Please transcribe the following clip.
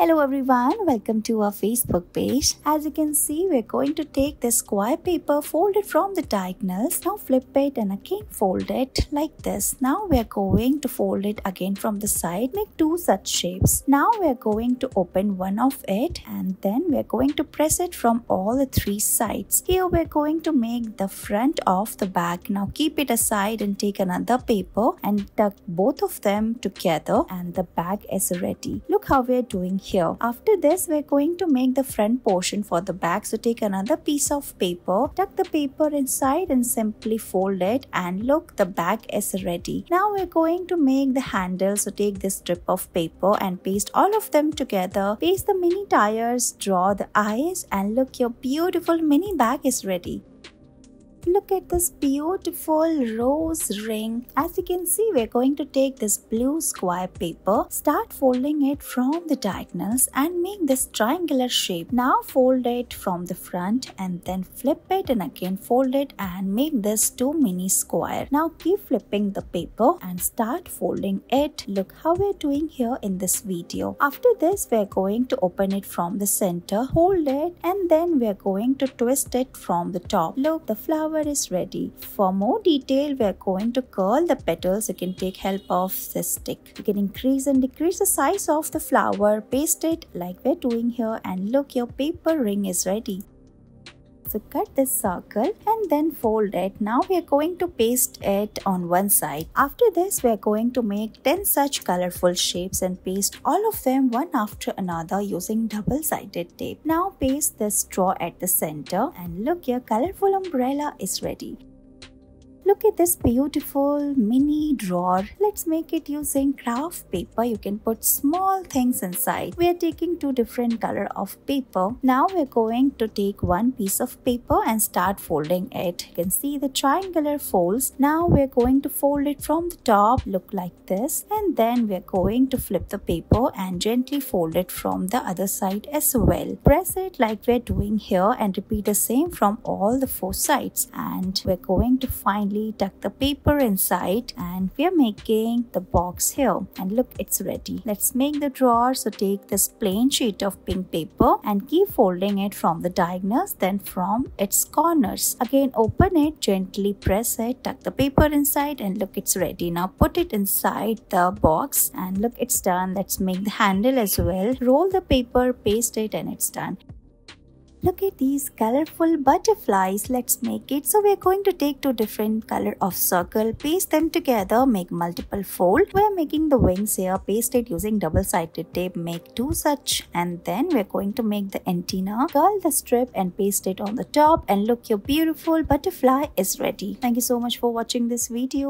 Hello everyone, welcome to our Facebook page. As you can see, we're going to take this square paper, fold it from the diagonals. Now flip it and again fold it like this. Now we're going to fold it again from the side. Make two such shapes. Now we're going to open one of it and then we're going to press it from all the three sides. Here we're going to make the front of the bag. Now keep it aside and take another paper and tuck both of them together and the bag is ready. Look how we're doing here. After this, we're going to make the front portion for the bag. So take another piece of paper, tuck the paper inside and simply fold it, and look, the bag is ready. Now we're going to make the handle. So take this strip of paper and paste all of them together. Paste the mini tires, draw the eyes, and look, your beautiful mini bag is ready. Look at this beautiful rose ring. As you can see, we're going to take this blue square paper, start folding it from the diagonals and make this triangular shape. Now fold it from the front and then flip it and again fold it and make this two mini square. Now keep flipping the paper and start folding it. Look how we're doing here in this video. After this, we're going to open it from the center, hold it, and then we're going to twist it from the top. Look, the flower is ready. For more detail, we are going to curl the petals. You can take help of this stick. You can increase and decrease the size of the flower, paste it like we're doing here, and look, your paper ring is ready. So cut this circle and then fold it. Now we are going to paste it on one side. After this, we are going to make 10 such colorful shapes and paste all of them one after another using double-sided tape. Now paste this straw at the center and look, your colorful umbrella is ready. Look at this beautiful mini drawer. Let's make it using craft paper. You can put small things inside. We are taking two different color of paper. Now we're going to take one piece of paper and start folding it. You can see the triangular folds. Now we're going to fold it from the top, look like this. And then we're going to flip the paper and gently fold it from the other side as well. Press it like we're doing here and repeat the same from all the four sides. And we're going to finally tuck the paper inside and we are making the box here, and look, it's ready. Let's make the drawer. So take this plain sheet of pink paper and keep folding it from the diagonals, then from its corners. Again open it, gently press it, tuck the paper inside, and look, it's ready. Now put it inside the box and look, it's done. Let's make the handle as well. Roll the paper, paste it, and it's done. Look at these colorful butterflies. Let's make it. So we're going to take two different color of circle, paste them together, make multiple fold. We're making the wings here, paste it using double-sided tape, make two such, and then we're going to make the antenna. Curl the strip and paste it on the top, and look, your beautiful butterfly is ready. Thank you so much for watching this video.